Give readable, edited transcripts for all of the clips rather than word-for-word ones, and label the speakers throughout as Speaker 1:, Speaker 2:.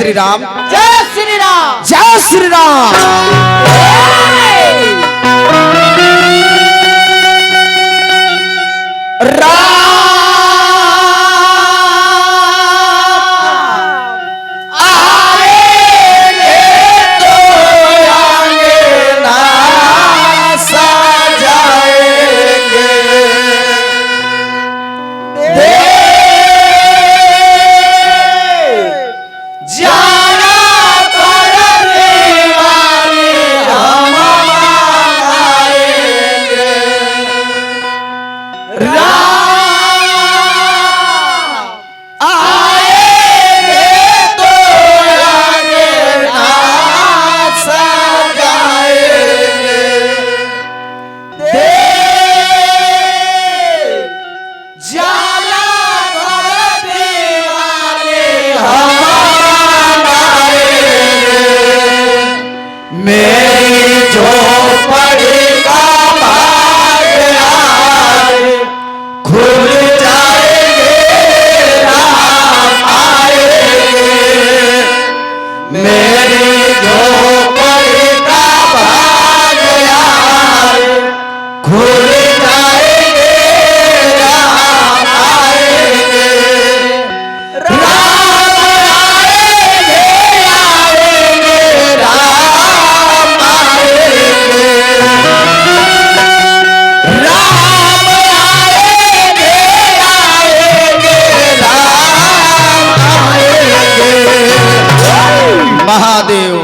Speaker 1: श्री राम,
Speaker 2: जय श्री राम,
Speaker 1: जय श्री राम। महादेव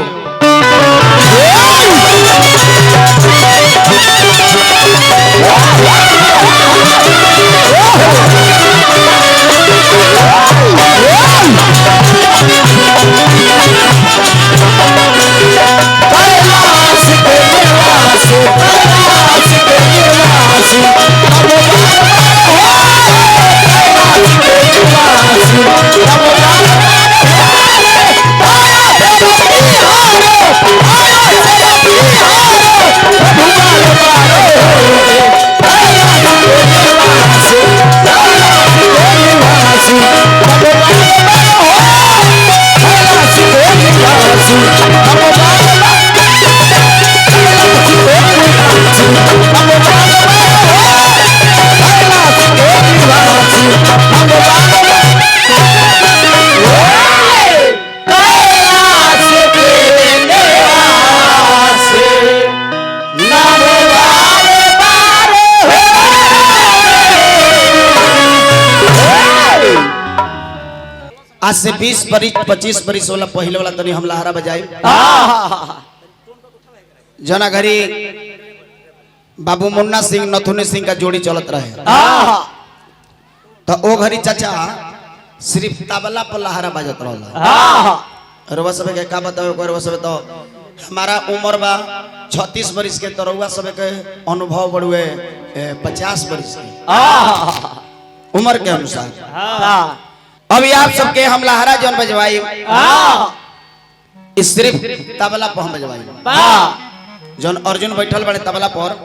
Speaker 1: आज से 20 बरिस 25 बरिस वाला पहले वाला तनी हम लहरा बजाई जना घरी बाबू मुन्ना सिंह नथुनी सिंह का जोड़ी चलत रहे तो ओ घरी चाचा सिर्फ तबला पर लहरा बजत रहला रउआ सब के का बताओ रउआ सब तो हमारा उम्र बा 36 बरिस के तो रउआ सब के अनुभव बड़ुए 50 बरिस के उम्र के अनुसार अभी आप सबके हम लहरा जौन बजवाई सिर्फ तबला पर हम बजवाई जौन अर्जुन बैठल बड़े तबला पर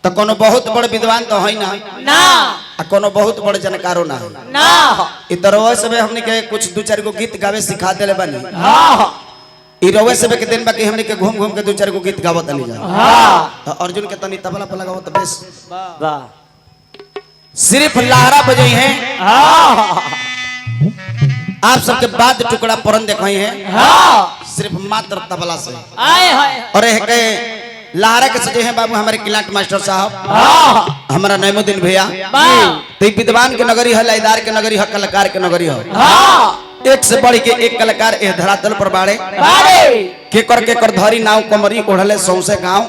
Speaker 1: तो कोनो बहुत बड़ विद्वान तो है ना आ कोनो बहुत बड़ जानकारो ना है इतरवा सब हमनी के कुछ दो चार गो गीत गावे सिखा देले बानी ई रवे सब के दिन बाकी हमनी के घूम घूम के दो चार गो गीत गावत आनी जा तो अर्जुन के तनी तबला पर लगावत बेस वाह सिर्फ लहरा बजाई है आप सबके बाद टुकड़ा परन दिखाई है सिर्फ मात्र तबला से और के लहरा के सजे हैं बाबू हमारे किलाट मास्टर साहब हमारा नईमुद्दीन भैया तो विद्वान के नगरी है लयदार के नगरी है कलाकार के नगरी है एक से बढ़ के एक कलाकार ए धरातल पर बाड़े केकर धरी नाव कमरी ओढ़ले सौसे गांव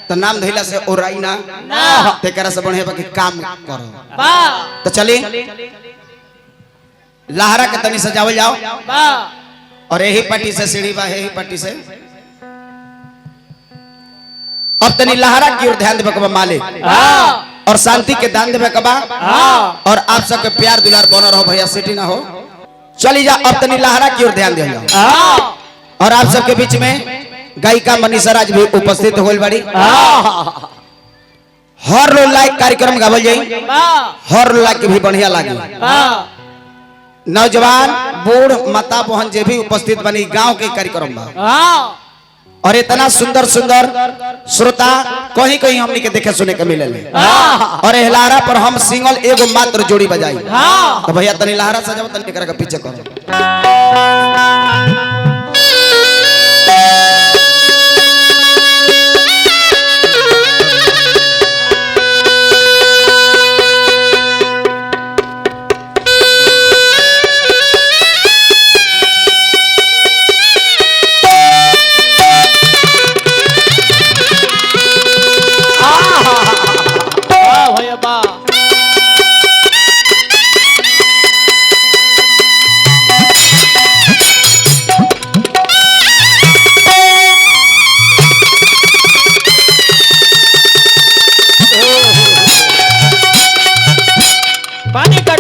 Speaker 1: तो नाम धैला से ओराई ना तेकरा से बढ़िया बाकी काम करो तो चली लहरा के तनी सजावल जाओ और यही पट्टी से सीढ़ी बा यही पट्टी से अब तनी लहरा की ओर ध्यान देवे कबा मालिक और शांति के दान देवे कबा और आप सबके प्यार दुलार बन रहो भैया सिटी ना हो चली जा अब तनी लहरा की ओर ध्यान दे जाओ और आप सबके बीच में गायिका मनीषा राज भी उपस्थित होल बड़ी हर रोज लाइक कार्यक्रम गावल जाई हर रोज लाइक भी बढ़िया लागे नौजवान बूढ़ माता बहन जे भी उपस्थित बनी गांव के कार्यक्रम बा
Speaker 2: हाँ
Speaker 1: और इतना सुंदर सुंदर श्रोता कहीं कहीं हमनी के देखे सुने के मिले और लहरा पर हम सिंगल एगो मात्र जोड़ी बजाई तो भैया तनी लहरा सजाओ तनी एकरा के पीछे करो।
Speaker 2: भैया बा पानी का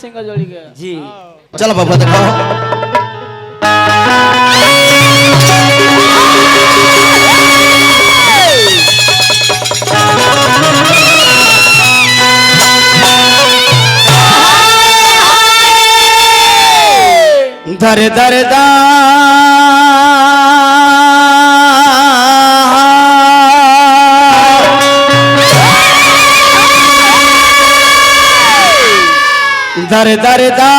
Speaker 3: सिंगल जोड़ी के
Speaker 1: जी चलो बाबा देखो दर दर दा दर दर दा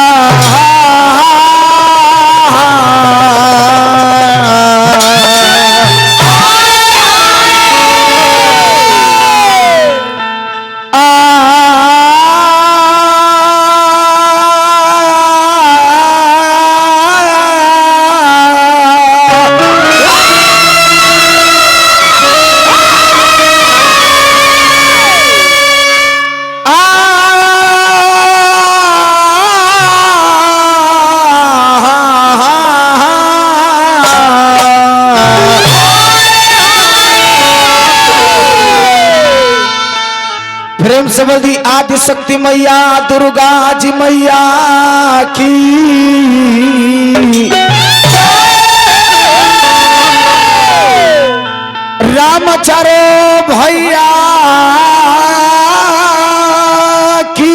Speaker 1: प्रेम से बोली आदि शक्ति मैया दुर्गा जी मैया की रामचरो भैया की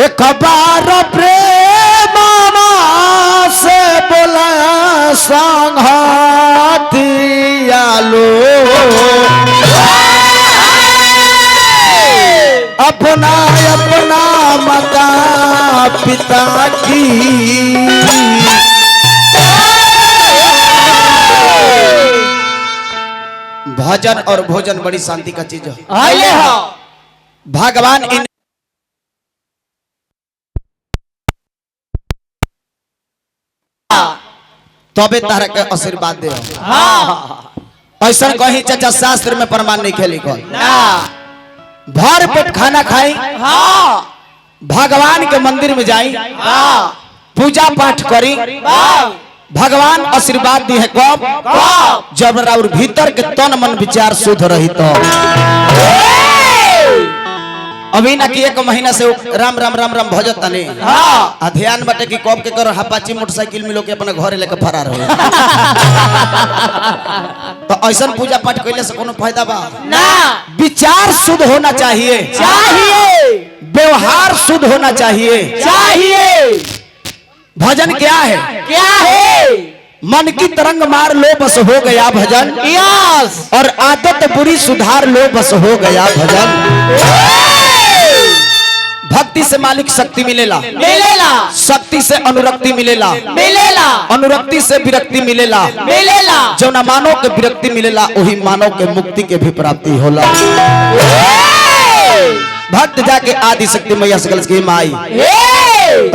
Speaker 1: एक बार प्रेम से बोला संघातिया लो अपना अपना माता पिता की भजन और भोजन बड़ी शांति का चीज है। भगवान इन तबे तारा के आशीर्वाद दे। ऐसा कहीं चाचा शास्त्र में प्रमाण नहीं खेली को भर पेट खाना खाई भगवान के मंदिर में जाई पूजा पाठ करी भगवान आशीर्वाद दी है कब जब राउर भीतर के तन मन विचार शुद्ध रही तो अभी ना कि एक महीना से राम राम राम राम भजत तने ध्यान बटे कि कब के कर हपाची मोटरसाइकिल मिलो के अपने घरे लेके फरार हो तो ऐसा पूजा पाठ कैले से कोनो फायदा बा ना। विचार शुद्ध होना चाहिए व्यवहार शुद्ध होना चाहिए भजन क्या है मन की तरंग मार लो बस हो गया भजन और आदत बुरी सुधार लो बस हो गया भजन। भक्ति से मालिक शक्ति मिलेला शक्ति से अनुरक्ति मिलेला अनुरक्ति से विरक्ति मिलेला जो न मानव के विरक्ति मिलेला वही मानव के मुक्ति के भी प्राप्ति होला। भक्त जाके आदि शक्ति मैया से की माई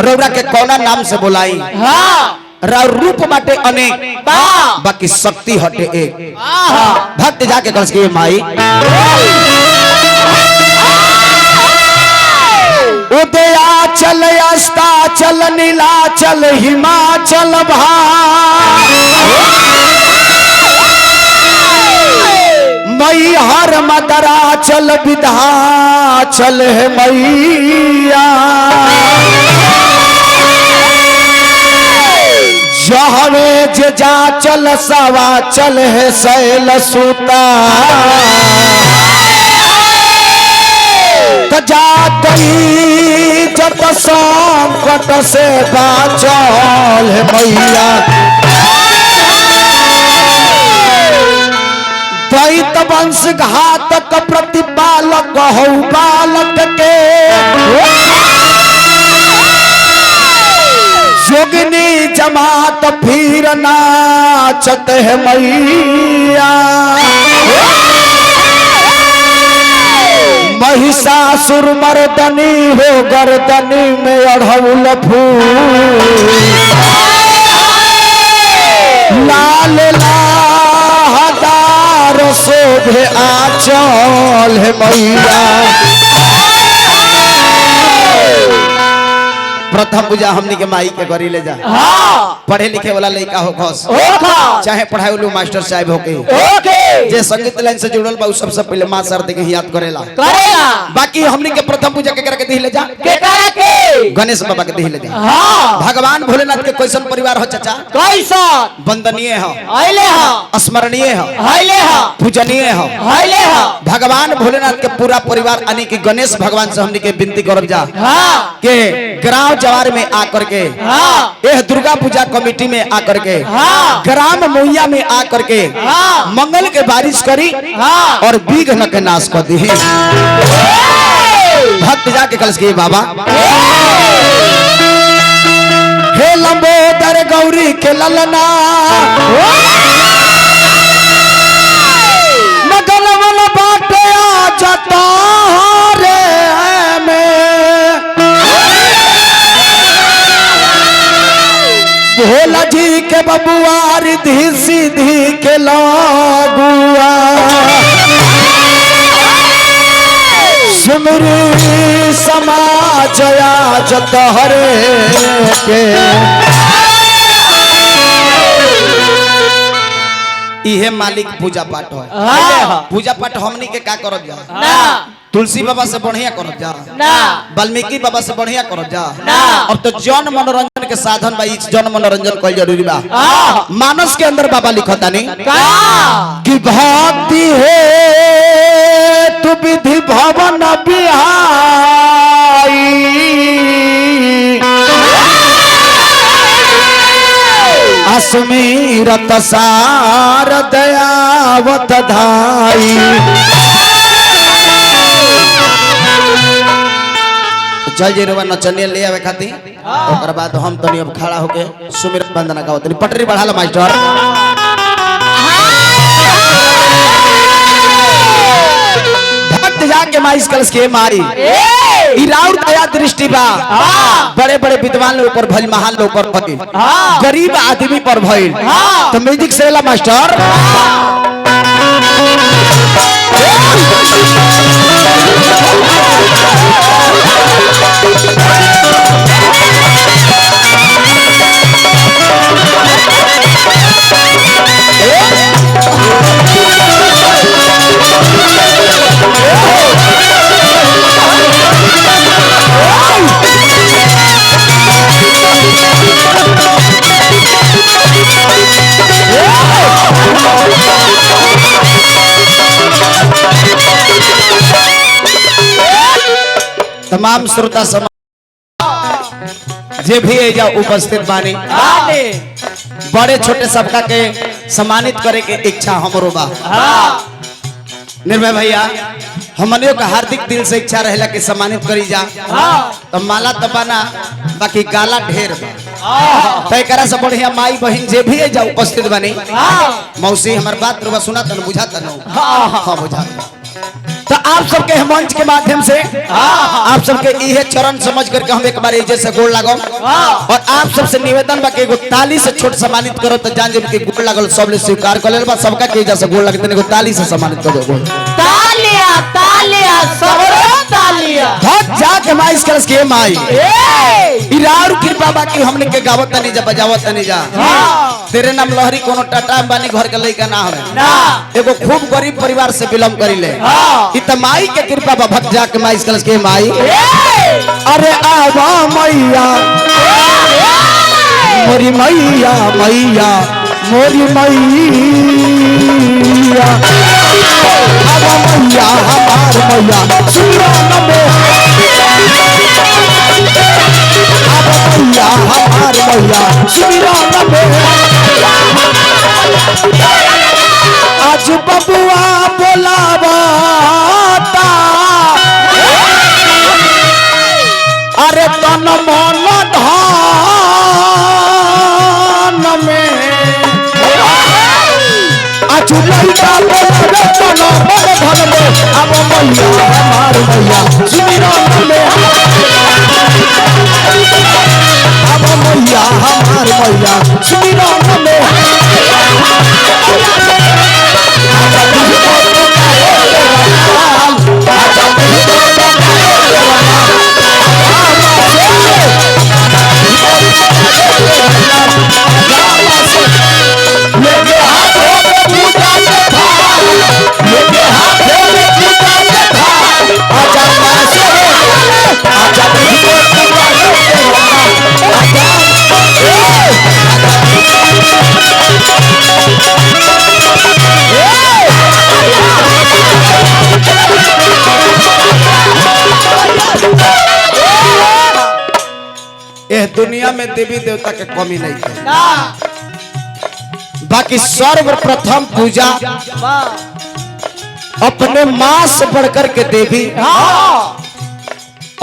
Speaker 1: रौरा के कौना नाम से बोलाई रूप बाटे अनेक बाकी शक्ति हटे एक। भक्त जाके कल की माई उदयाचल अस्ताचल नीलाचल हिमाचल मई हर मदराचल विधाचल है मैया जहवे जे जा चल सवा चल है शैल सूता जातई जत संकट से बाचल है मैया दैत वंश घातक प्रतिपालक हो बालक के जोगिनी जमात फिर नाचत है मैया महिषासुर मर्दनी हो गर्दनी में अढ़ौल फूल लाल लाहदार शोभे आंचल है मैया। प्रथम पूजा हमनी के माई के घरी ले जा पढ़े लिखे वाला लड़का हो खस चाहे पढ़ाई मास्टर साहब होके जे संगीत लाइन से जुड़ल बा उ सबसे पहले मां सरस्वती के याद करेला बाकी हमनी के प्रथम पूजा के करके दिले जा गणेश बाबा के दिले जा भगवान भोलेनाथ के कैसन परिवार हो चाचा कैसन वंदनीय हो आइले हो स्मरणीय हो आइले हो पूजनीय हो आइले हो भगवान भोलेनाथ के पूरा परिवार यानी कि गणेश भगवान से हमनी के विनती करब जा के ग्राम जवार में आकर के यह दुर्गा पूजा कमेटी में आकर के ग्राम मोहिया में आकर के मंगल के बारिश करी और विघ्न के नाश कर दी भक्त जाके कलश के बाबा हे लंबोदर गौरी के ललना नगल वाला बाटे आ जाता रे भोला जी के बबुआ रिधि सीधी के लागुआ सुमरी समाज आजत हरे के इहे मालिक पूजा पाठ है पूजा पाठ हमनी के का करब जा तुलसी बाबा से बढ़िया करब जा वाल्मीकि बाबा से बढ़िया करब जा अब तो जन मनोरंजन के साधन बा जन मनोरंजन कल जरूरी बा मानस के अंदर बाबा लिखता नहीं कि भक्ति है तू विधि भवन बिहाई अस्मीरत सार दयावत धाई चल जी रुआ नचनिया ले आवे खाती ओकर बाद हम तनी अब खड़ा होके सुमिरन वंदना गावत तनी पटरी बढ़ा लो मास्टर भक्त जाके माइस कलश के मारी इराउर दया दृष्टि बा बड़े बड़े विद्वान लोग पर भइल महान लोग पर भइल गरीब आदमी पर भइल तो म्यूजिक से ला मास्टर तमाम श्रोता समाज जे भी एजा उपस्थित बानी बड़े छोटे सबका के सम्मानित करे के इच्छा हमरो बा निर्भय भैया हमनियों का हार्दिक दिल से इच्छा रहेला कि सम्मानित करी जा तो माला तबाना बाकी गाला ढेर तो एकरा से बढ़िया माई बहन जे भी एजा उपस्थित बानी मौसी हमर बात रुआ सुना तन बुझा तन हां बुझा तो आप सबके मंच के माध्यम से आप सबके इहे चरण समझ करके हम एक बार इजे से गोड़ लागो और आप सबसे निवेदन बा कि एगो ताली से छोट सम्मानित करो तो जान जब के गोड़ लागल सब ले स्वीकार कर लेबा सबका के इजे से गोड़ लगते एगो ताली से सम्मानित कर दो
Speaker 2: तालिया तालिया सबरो तालिया
Speaker 1: भक्त जाके माइस कलश के माई इरार कृपा बा कि हमने के गावत नहीं जा बजावत नहीं जा तेरे नाम लहरी कोनो टाटा अंबानी घर के लइका ना हवे ना एगो खूब गरीब परिवार से बिलोंग करिले ई त माई के कृपा बा भक्त जाके माइस कलश के माई अरे आवा मैया मोरी मैया मैया मोरी मैया आवा मैया हमार मैया सुनो नबे आवा मैया हमार मैया सुनो नबे आज बबुआ बोलावता अरे तन मन धान में आज लइका बोलावे तन मन धन में अब मैया हमार मैया सुमिरन में अब मैया हमार मैया सुमिरन में यह दुनिया में देवी देवता के कमी नहीं है।
Speaker 2: ना
Speaker 1: बाकी सर्वप्रथम पूजा
Speaker 2: वाह
Speaker 1: अपने माँ से बढ़कर के देवी
Speaker 2: हाँ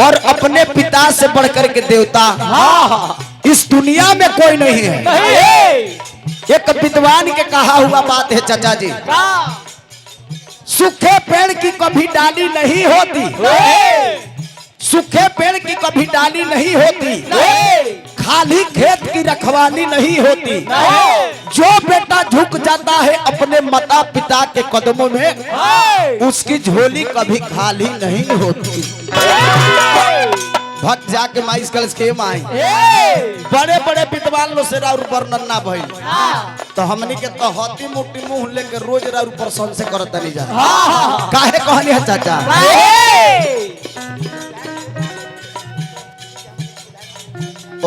Speaker 1: और अपने पिता से बढ़कर के देवता
Speaker 2: हाँ
Speaker 1: इस दुनिया में कोई नहीं है।
Speaker 2: नहीं
Speaker 1: एक विद्वान के कहा हुआ बात है चाचा जी,
Speaker 2: वाह
Speaker 1: सूखे पेड़ की कभी डाली नहीं होती, सूखे पेड़ की कभी डाली नहीं होती, खाली खेत की रखवाली नहीं होती। जो बेटा झुक जाता है अपने माता पिता के कदमों में उसकी झोली कभी खाली नहीं होती। भक्त जाके माइस कलश के माई बड़े बड़े विद्वान लोग से राउर वर्णन ना भइल तो हमनी के तो हती मुट्ठी मुंह लेके रोज राउर प्रसन्न से करत नहीं जा। काहे कहनी है चाचा?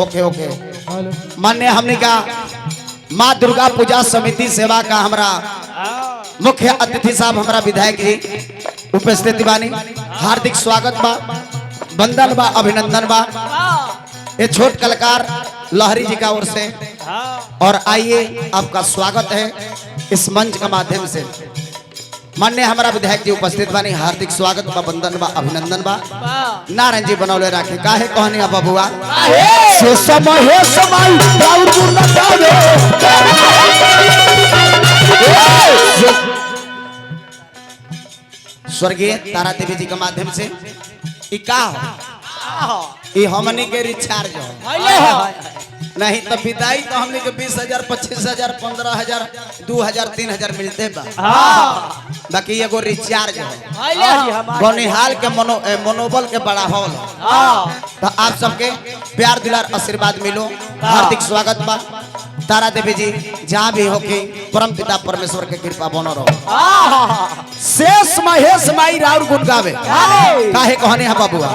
Speaker 1: ओके ओके मान्य हमने का माँ दुर्गा पूजा समिति सेवा का हमारा मुख्य अतिथि साहब हमारा विधायक जी उपस्थित बानी, हार्दिक स्वागत बा, वंदन बा, अभिनंदन बा। ये छोट कलाकार लहरी जी का ओर से और आइए आपका स्वागत है इस मंच का माध्यम से। मान्य हमारा विधायक जी उपस्थित बानी, हार्दिक स्वागत बा, वंदन बा, अभिनंदन बा। नारायण जी बनौले राखे काहे कहनी अब बबुआ से समय है समय राउर गुण गावे स्वर्गीय तारा देवी जी के माध्यम से ई का हो ई हमनी के रिचार्ज हो नहीं तो विदाई तो हमनी के 20,000 25,000 15,000 2,000 3,000 मिलते बा। बाकी एगो रिचार्ज हो बनिहाल के मनोबल के बड़ा हॉल तो आप सबके प्यार दुलार आशीर्वाद मिलो। हार्दिक स्वागत बा तारा देवी जी, जहाँ भी हो के परम पिता परमेश्वर के कृपा बनो रहो। शेष महेश माई राउर गुण गावे काहे कहने है बाबुआ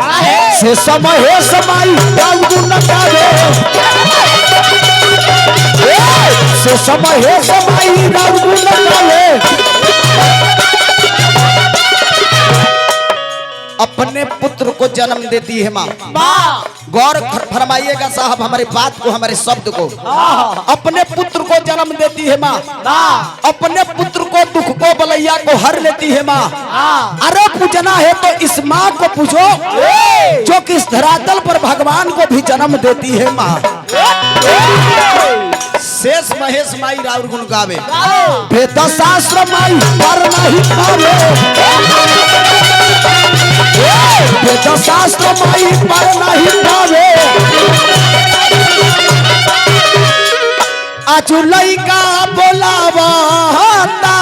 Speaker 1: शेष महेश माई राउर गुण गावे शेष महेश माई राउर गुण गावे। अपने पुत्र को जन्म देती है माँ, गौर फरमाइएगा साहब हमारी बात को, हमारे शब्द को। अपने पुत्र को जन्म देती है माँ, अपने पुत्र को दुख को बलैया को हर लेती है माँ। अरे पूजना है तो इस माँ को पूछो जो कि इस धरातल पर भगवान को भी जन्म देती है माँ। शेष महेश माई राउर गुण गावे वेद शास्त्र माई पर नहीं पावे वेद शास्त्र माई पर नहीं पावे आजू लइका बोलावता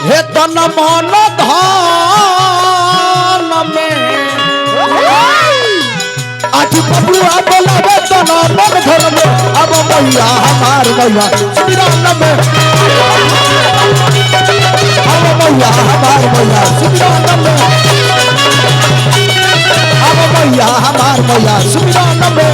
Speaker 1: हे तन मन धन में आज बबुआ बोलावे तन मन धन में अब मैया हमार मैया श्रीराम में अब मैया हमार मैया श्रीराम में अब मैया हमार मैया श्रीराम में